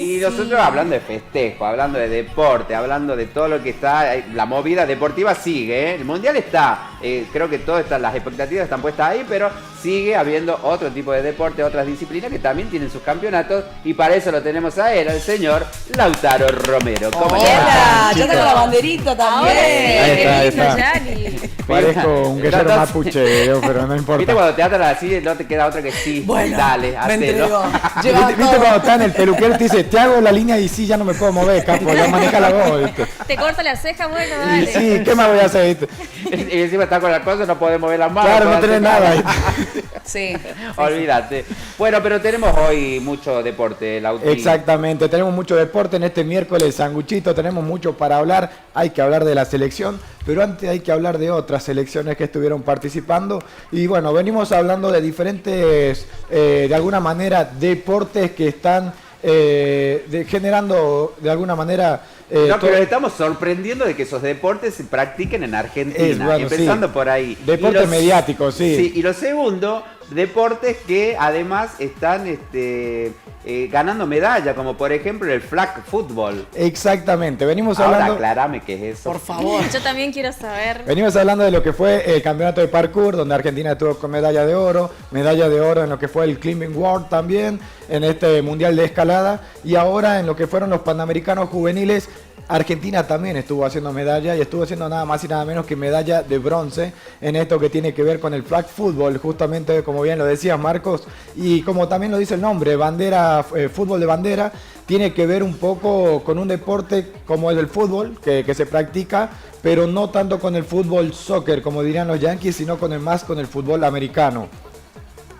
Y nosotros hablando de festejo, hablando de deporte, hablando de todo lo que está, la movida deportiva sigue, ¿eh? El mundial está, creo que todas las expectativas están puestas ahí, pero sigue habiendo otro tipo de deporte, otras disciplinas que también tienen sus campeonatos, y para eso lo tenemos a él, al señor Lautaro Romero. ¿Cómo ¡Hola! Ya tengo la banderita también. Ahí está. Parezco un guerrero mapuche, pero no importa. ¿Viste cuando te atan así, no te queda otra que sí? Bueno, dale, hacelo. ¿Viste cuando está en el peluquero y te dice, te hago la línea y sí, ya no me puedo mover, capo, ya maneja la voz, ¿viste? Te corta la ceja, bueno, dale. Y sí, ¿qué más voy a hacer, viste? Y encima está con la cosa, no podés mover las manos. Claro, no tenés nada. Sí. Olvídate. Bueno, pero tenemos hoy mucho deporte, Lauti. Exactamente, tenemos mucho deporte en este miércoles sanguchito, tenemos mucho para hablar, hay que hablar de la selección, pero antes hay que hablar de otras selecciones que estuvieron participando y bueno, venimos hablando de diferentes, de alguna manera, deportes que están generando de alguna manera... no, pero estamos sorprendiendo de que esos deportes se practiquen en Argentina, bueno, empezando sí, por ahí. Deportes mediáticos, sí. Sí, y lo segundo, deportes que además están ganando medalla, como por ejemplo el flag football. Exactamente, venimos Ahora hablando... aclarame qué es eso. Por favor. Yo también quiero saber. Venimos hablando de lo que fue el campeonato de parkour, donde Argentina estuvo con medalla de oro en lo que fue el Climbing World también, en este mundial de escalada, y ahora en lo que fueron los Panamericanos juveniles, Argentina también estuvo haciendo medalla y estuvo haciendo nada más y nada menos que medalla de bronce en esto que tiene que ver con el flag football, justamente como bien lo decías, Marcos, y como también lo dice el nombre, bandera, fútbol de bandera, tiene que ver un poco con un deporte como el del fútbol que se practica, pero no tanto con el fútbol soccer, como dirían los yankees, sino más con el fútbol americano.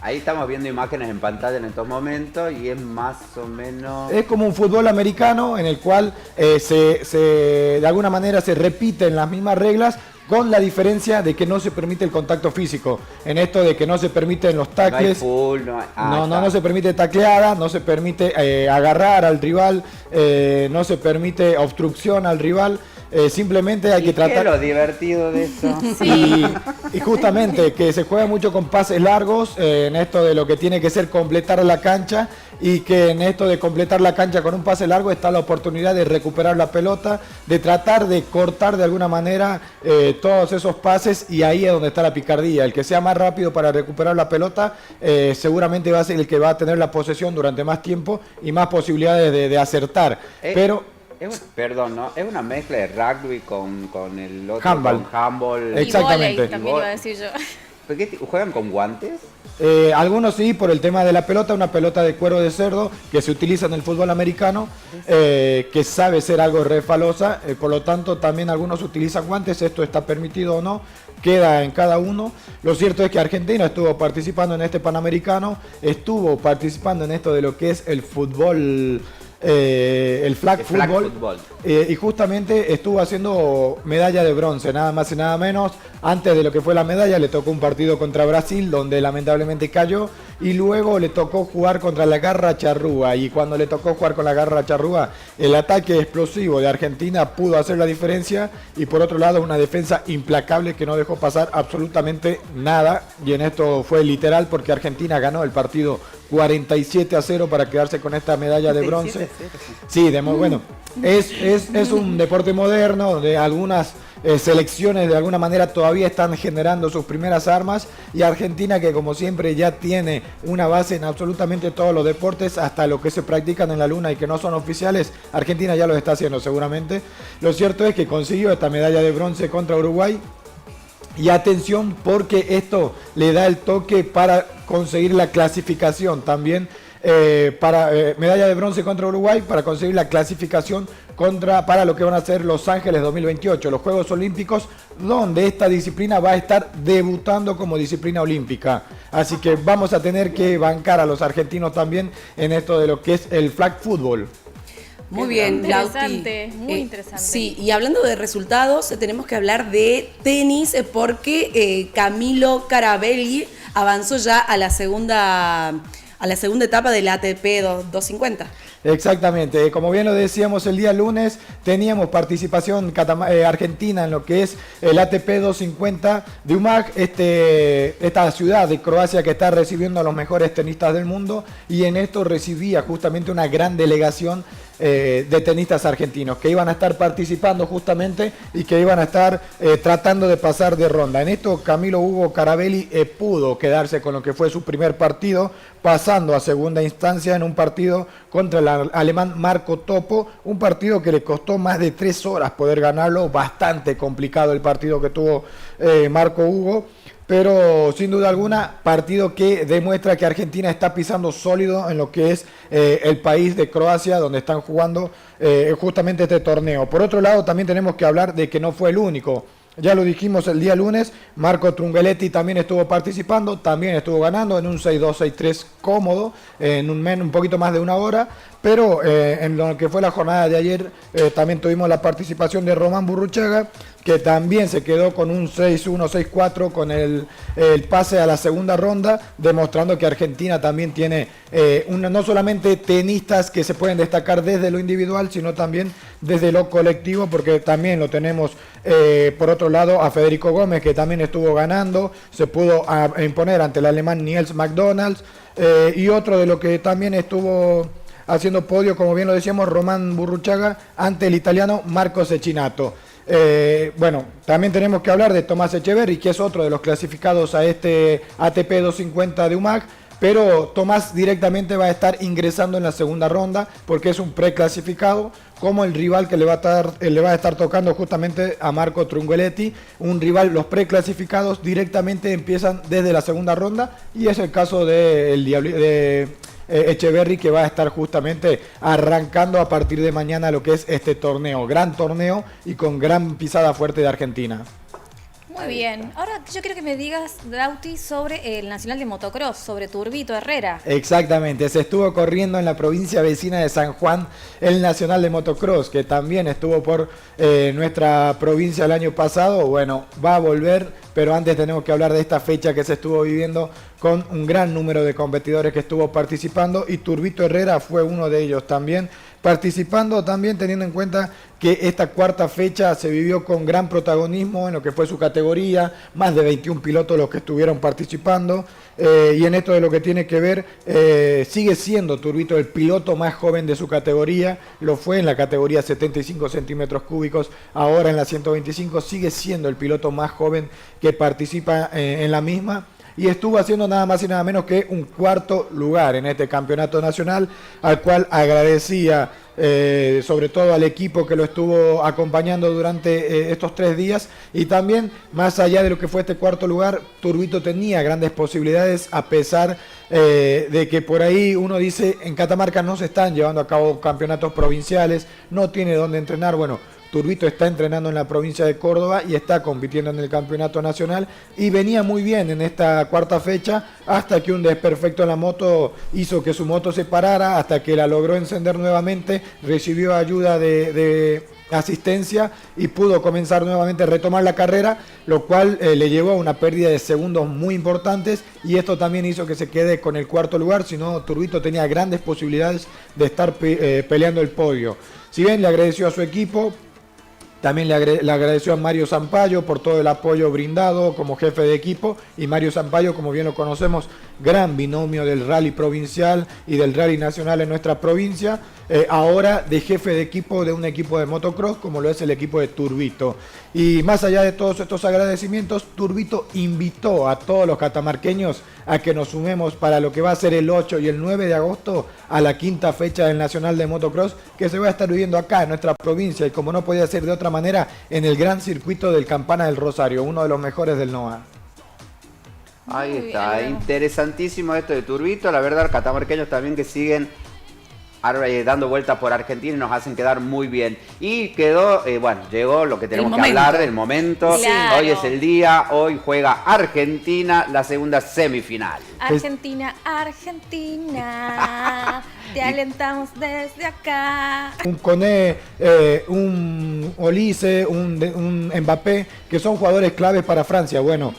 Ahí estamos viendo imágenes en pantalla en estos momentos y es más o menos... Es como un fútbol americano en el cual de alguna manera se repiten las mismas reglas, con la diferencia de que no se permite el contacto físico. En esto de que no se permiten los tacles, no se permite tacleada, no se permite agarrar al rival, no se permite obstrucción al rival. Simplemente hay que tratar... ¿Qué es lo divertido de eso? Sí. Y justamente que se juega mucho con pases largos, en esto de lo que tiene que ser completar la cancha, y que en esto de completar la cancha con un pase largo está la oportunidad de recuperar la pelota, de tratar de cortar de alguna manera todos esos pases, y ahí es donde está la picardía. El que sea más rápido para recuperar la pelota seguramente va a ser el que va a tener la posesión durante más tiempo y más posibilidades de acertar. Pero... Perdón, ¿no? Es una mezcla de rugby con el otro, handball. con handball. Exactamente. Y vóley, también iba a decir yo. ¿Por qué juegan con guantes? Algunos sí, por el tema de la pelota, una pelota de cuero de cerdo que se utiliza en el fútbol americano, que sabe ser algo refalosa, por lo tanto también algunos utilizan guantes, esto está permitido o no, queda en cada uno. Lo cierto es que Argentina estuvo participando en este Panamericano, estuvo participando en esto de lo que es el fútbol, el flag football. Y justamente estuvo haciendo medalla de bronce, nada más y nada menos. Antes de lo que fue la medalla le tocó un partido contra Brasil, donde lamentablemente cayó, y luego le tocó jugar contra la Garra Charrúa, y cuando le tocó jugar con la Garra Charrúa, el ataque explosivo de Argentina pudo hacer la diferencia, y por otro lado una defensa implacable que no dejó pasar absolutamente nada, y en esto fue literal porque Argentina ganó el partido 47-0 para quedarse con esta medalla de bronce. Sí, bueno, es un deporte moderno donde algunas selecciones de alguna manera todavía están generando sus primeras armas, y Argentina, que como siempre ya tiene una base en absolutamente todos los deportes, hasta lo que se practican en la luna y que no son oficiales, Argentina ya lo está haciendo seguramente. Lo cierto es que consiguió esta medalla de bronce contra Uruguay. Y atención, porque esto le da el toque para conseguir la clasificación también, medalla de bronce contra Uruguay, para conseguir la clasificación para lo que van a ser Los Ángeles 2028, los Juegos Olímpicos, donde esta disciplina va a estar debutando como disciplina olímpica. Así que vamos a tener que bancar a los argentinos también en esto de lo que es el flag football. Muy bien, interesante, Lauti. muy interesante. Sí, y hablando de resultados, tenemos que hablar de tenis, porque Camilo Carabelli avanzó ya a la segunda etapa del ATP 250. Exactamente, como bien lo decíamos el día lunes, teníamos participación argentina en lo que es el ATP 250 de UMAG, esta ciudad de Croacia que está recibiendo a los mejores tenistas del mundo, y en esto recibía justamente una gran delegación de tenistas argentinos que iban a estar participando justamente y que iban a estar tratando de pasar de ronda. En esto Camilo Hugo Carabelli pudo quedarse con lo que fue su primer partido, pasando a segunda instancia en un partido contra el alemán Marco Topo, un partido que le costó más de 3 horas poder ganarlo, bastante complicado el partido que tuvo Marco Hugo. Pero sin duda alguna, partido que demuestra que Argentina está pisando sólido en lo que es el país de Croacia, donde están jugando justamente este torneo. Por otro lado, también tenemos que hablar de que no fue el único. Ya lo dijimos el día lunes, Marco Trungelliti también estuvo participando, también estuvo ganando en un 6-2, 6-3 cómodo, en un poquito más de una hora, pero en lo que fue la jornada de ayer también tuvimos la participación de Román Burruchaga, que también se quedó con un 6-1, 6-4 con el pase a la segunda ronda, demostrando que Argentina también tiene no solamente tenistas que se pueden destacar desde lo individual, sino también desde lo colectivo, porque también lo tenemos por otro lado a Federico Gómez, que también estuvo ganando, se pudo imponer ante el alemán Niels McDonald, y otro de lo que también estuvo haciendo podio, como bien lo decíamos, Román Burruchaga ante el italiano Marco Cecchinato. Bueno, también tenemos que hablar de Tomás Echeverry, que es otro de los clasificados a este ATP 250 de UMAG, pero Tomás directamente va a estar ingresando en la segunda ronda porque es un preclasificado, como el rival que le va a estar tocando justamente a Marco Trungelliti, un rival. Los preclasificados directamente empiezan desde la segunda ronda, y es el caso de Echeverry, que va a estar justamente arrancando a partir de mañana lo que es este torneo, gran torneo y con gran pisada fuerte de Argentina. Muy bien. Ahora yo quiero que me digas, Dauti, sobre el Nacional de Motocross, sobre Turbito Herrera. Exactamente, se estuvo corriendo en la provincia vecina de San Juan el Nacional de Motocross, que también estuvo por nuestra provincia el año pasado. Bueno, va a volver, pero antes tenemos que hablar de esta fecha que se estuvo viviendo con un gran número de competidores que estuvo participando, y Turbito Herrera fue uno de ellos también, participando también teniendo en cuenta que esta cuarta fecha se vivió con gran protagonismo en lo que fue su categoría, más de 21 pilotos los que estuvieron participando, y en esto de lo que tiene que ver, sigue siendo Turbito el piloto más joven de su categoría, lo fue en la categoría 75 centímetros cúbicos, ahora en la 125 sigue siendo el piloto más joven que participa en la misma. Y estuvo haciendo nada más y nada menos que un cuarto lugar en este campeonato nacional, al cual agradecía sobre todo al equipo que lo estuvo acompañando durante estos 3 días. Y también, más allá de lo que fue este cuarto lugar, Turbito tenía grandes posibilidades, a pesar de que por ahí uno dice, en Catamarca no se están llevando a cabo campeonatos provinciales, no tiene dónde entrenar. Bueno, Turbito está entrenando en la provincia de Córdoba y está compitiendo en el campeonato nacional, y venía muy bien en esta cuarta fecha, hasta que un desperfecto en la moto hizo que su moto se parara, hasta que la logró encender nuevamente, recibió ayuda de asistencia y pudo comenzar nuevamente a retomar la carrera, lo cual le llevó a una pérdida de segundos muy importantes, y esto también hizo que se quede con el cuarto lugar. Si no, Turbito tenía grandes posibilidades de estar peleando el podio. Si bien le agradeció a su equipo, también le agradeció a Mario Zampayo por todo el apoyo brindado como jefe de equipo, y Mario Zampayo, como bien lo conocemos, gran binomio del rally provincial y del rally nacional en nuestra provincia, ahora de jefe de equipo de un equipo de motocross como lo es el equipo de Turbito. Y más allá de todos estos agradecimientos, Turbito invitó a todos los catamarqueños a que nos sumemos para lo que va a ser el 8 y el 9 de agosto a la quinta fecha del Nacional de Motocross, que se va a estar viviendo acá en nuestra provincia, y como no podía ser de otra manera, en el gran circuito del Campana del Rosario, uno de los mejores del NOA. Ahí Muy está, bien. interesantísimo esto de Turbito. La verdad, catamarqueños también que siguen dando vueltas por Argentina y nos hacen quedar muy bien. Y quedó, bueno, llegó lo que tenemos que momento. hablar del momento. Claro. Hoy es el día, hoy juega Argentina la segunda semifinal. Argentina, Argentina, te alentamos desde acá. Un Koné, un Olise, un Mbappé, que son jugadores claves para Francia. Bueno,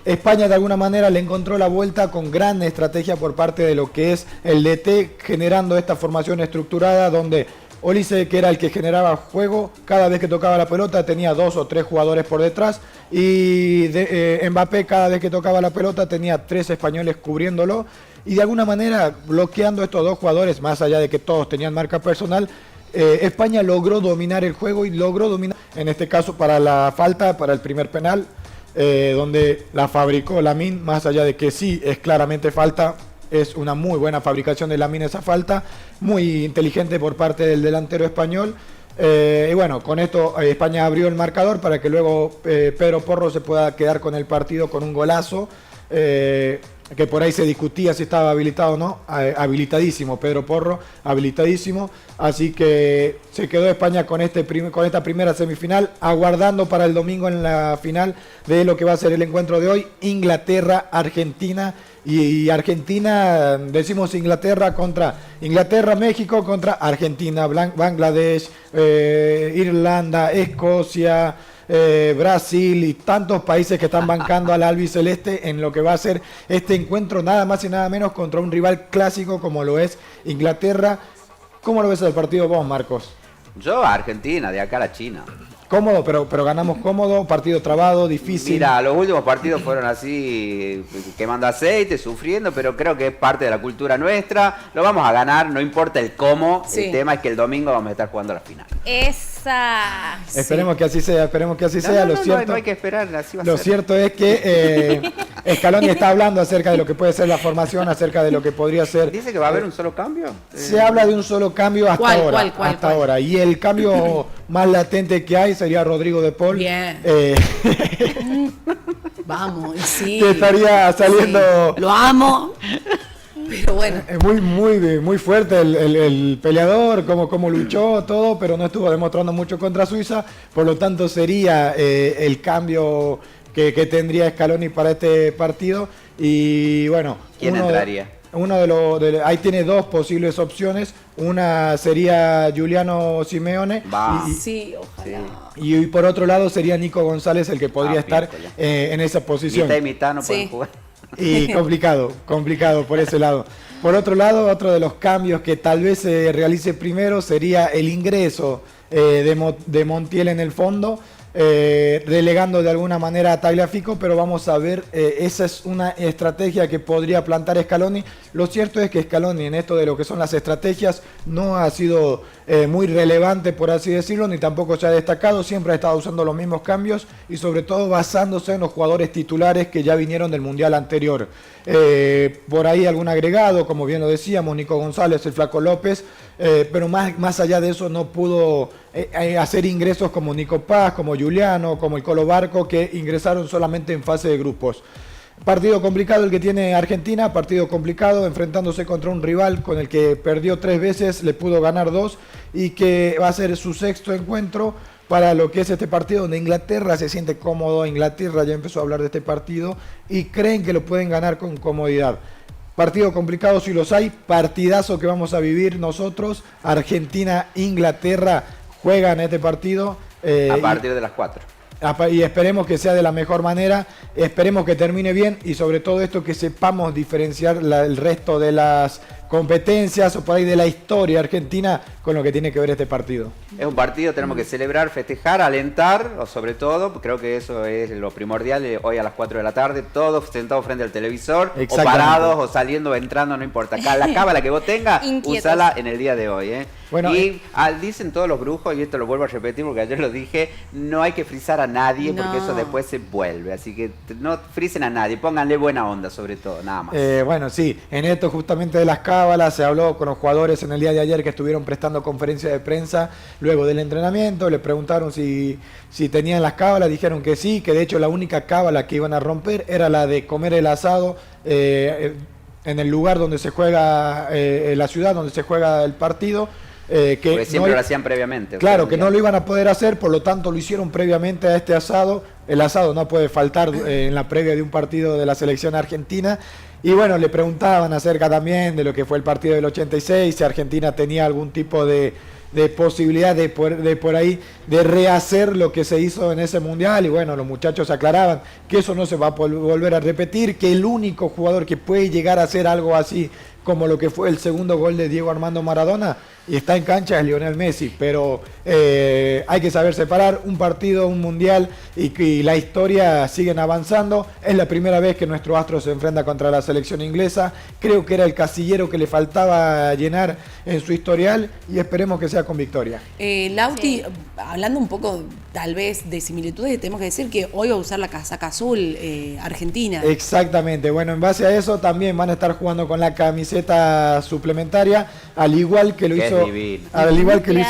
España de alguna manera le encontró la vuelta con gran estrategia por parte de lo que es el DT, generando esta formación estructurada donde Olise, que era el que generaba juego, cada vez que tocaba la pelota tenía 2 o 3 jugadores por detrás, y Mbappé cada vez que tocaba la pelota tenía 3 españoles cubriéndolo, y de alguna manera bloqueando estos 2 jugadores, más allá de que todos tenían marca personal. España logró dominar el juego y logró dominar, en este caso para la falta, para el primer penal, donde la fabricó Lamine, más allá de que sí es claramente falta. Es una muy buena fabricación de Lamine esa falta, muy inteligente por parte del delantero español. Y bueno, con esto España abrió el marcador para que luego Pedro Porro se pueda quedar con el partido con un golazo, que por ahí se discutía si estaba habilitado o no. Habilitadísimo Pedro Porro, habilitadísimo. Así que se quedó España con esta primera semifinal, aguardando para el domingo en la final de lo que va a ser el encuentro de hoy, Inglaterra-Argentina. Y Argentina, decimos Inglaterra, México contra Argentina, Bangladesh, Irlanda, Escocia, Brasil y tantos países que están bancando al albiceleste en lo que va a ser este encuentro, nada más y nada menos contra un rival clásico como lo es Inglaterra. ¿Cómo lo ves el partido vos, Marcos? Yo a Argentina, de acá a la China. Cómodo, pero ganamos cómodo, partido trabado, difícil. Mira, los últimos partidos fueron así, quemando aceite, sufriendo, pero creo que es parte de la cultura nuestra. Lo vamos a ganar, no importa el cómo. Sí. El tema es que el domingo vamos a estar jugando la final. Esa. Esperemos que así sea, No hay que esperar, así va a Lo ser. cierto es que Scaloni está hablando acerca de lo que puede ser la formación, acerca de lo que podría ser. ¿Dice que va a haber un solo cambio? Se habla de un solo cambio hasta ahora. ¿Cuál? Ahora. Y el cambio más latente que hay sería Rodrigo de Paul. Bien. Vamos, y sí. Que estaría saliendo. Sí. Lo amo. Pero bueno. Es muy fuerte el peleador, como luchó, todo, pero no estuvo demostrando mucho contra Suiza. Por lo tanto, sería el cambio que tendría Scaloni para este partido. Y bueno. ¿Quién entraría? Ahí tiene 2 posibles opciones. Una sería Giuliano Simeone. Sí, ojalá. Y por otro lado sería Nico González el que podría estar en esa posición. Mitad y mitad no pueden jugar. Y complicado por ese lado. Por otro lado, otro de los cambios que tal vez se realice primero sería el ingreso de Montiel en el fondo, relegando de alguna manera a Tagliafico, pero vamos a ver, esa es una estrategia que podría plantar Scaloni. Lo cierto es que Scaloni en esto de lo que son las estrategias no ha sido muy relevante, por así decirlo, ni tampoco se ha destacado, siempre ha estado usando los mismos cambios y sobre todo basándose en los jugadores titulares que ya vinieron del Mundial anterior. Por ahí algún agregado, como bien lo decíamos, Nico González, el Flaco López, pero más allá de eso no pudo hacer ingresos como Nico Paz, como Giuliano, como el Colo Barco, que ingresaron solamente en fase de grupos. Partido complicado el que tiene Argentina, partido complicado, enfrentándose contra un rival con el que perdió 3 veces, le pudo ganar 2 y que va a ser su 6º encuentro para lo que es este partido, donde Inglaterra se siente cómodo. Inglaterra ya empezó a hablar de este partido y creen que lo pueden ganar con comodidad. Partido complicado si los hay, partidazo que vamos a vivir nosotros. Argentina-Inglaterra juegan este partido. A partir de las 4. Y esperemos que sea de la mejor manera, esperemos que termine bien y sobre todo esto que sepamos diferenciar el resto de las competencias o por ahí de la historia argentina con lo que tiene que ver este partido. Es un partido, tenemos que celebrar, festejar, alentar, o sobre todo, creo que eso es lo primordial, hoy a las 4 de la tarde, todos sentados frente al televisor, o parados, o saliendo, o entrando, no importa. La cábala que vos tengas, usala en el día de hoy. Bueno, y dicen todos los brujos, y esto lo vuelvo a repetir porque ayer lo dije, no hay que frizar a nadie porque eso después se vuelve, así que no frisen a nadie, pónganle buena onda sobre todo, nada más. Bueno, sí, en esto justamente de las cábalas se habló con los jugadores en el día de ayer que estuvieron prestando conferencia de prensa luego del entrenamiento, les preguntaron si tenían las cábalas, dijeron que sí, que de hecho la única cábala que iban a romper era la de comer el asado en el lugar donde se juega, la ciudad donde se juega el partido. Porque siempre lo hacían previamente. Claro, que no lo iban a poder hacer, por lo tanto lo hicieron previamente a este asado. El asado no puede faltar en la previa de un partido de la selección argentina. Y bueno, le preguntaban acerca también de lo que fue el partido del 86, si Argentina tenía algún tipo de de posibilidad de por ahí de rehacer lo que se hizo en ese mundial. Y bueno, los muchachos aclaraban que eso no se va a volver a repetir, que el único jugador que puede llegar a hacer algo así como lo que fue el segundo gol de Diego Armando Maradona y está en cancha es Lionel Messi, pero hay que saber separar un partido, un mundial y la historia siguen avanzando. Es la primera vez que nuestro astro se enfrenta contra la selección inglesa, creo que era el casillero que le faltaba llenar en su historial y esperemos que sea con victoria. Lauti, hablando un poco tal vez de similitudes, tenemos que decir que hoy va a usar la casaca azul Argentina. Exactamente, bueno, en base a eso también van a estar jugando con la camiseta suplementaria, al igual que lo hizo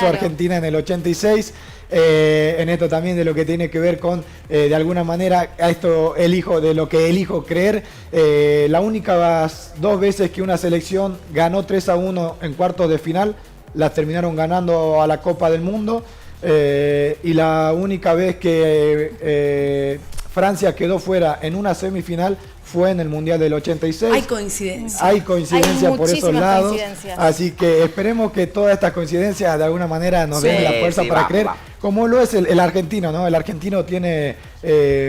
Argentina en el 86. En esto también de lo que tiene que ver con, de alguna manera, a esto de lo que elijo creer, las únicas 2 veces que una selección ganó 3-1 en cuartos de final, las terminaron ganando a la Copa del Mundo, y la única vez que Francia quedó fuera en una semifinal fue en el Mundial del 86. Hay coincidencia. Hay coincidencia por esos lados. Así que esperemos que todas estas coincidencias de alguna manera nos den la fuerza para creer. Como lo es el argentino, ¿no? El argentino tiene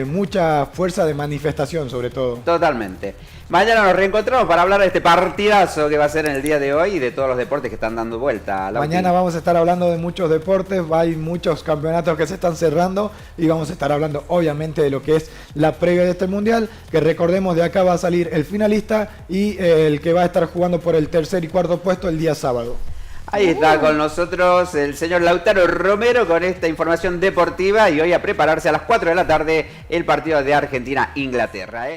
mucha fuerza de manifestación, sobre todo. Totalmente. Mañana nos reencontramos para hablar de este partidazo que va a ser en el día de hoy y de todos los deportes que están dando vuelta. Mañana vamos a estar hablando de muchos deportes, hay muchos campeonatos que se están cerrando y vamos a estar hablando obviamente de lo que es la previa de este mundial, que recordemos de acá va a salir el finalista y el que va a estar jugando por el tercer y cuarto puesto el día sábado. Ahí está con nosotros el señor Lautaro Romero con esta información deportiva y hoy a prepararse a las 4 de la tarde el partido de Argentina-Inglaterra.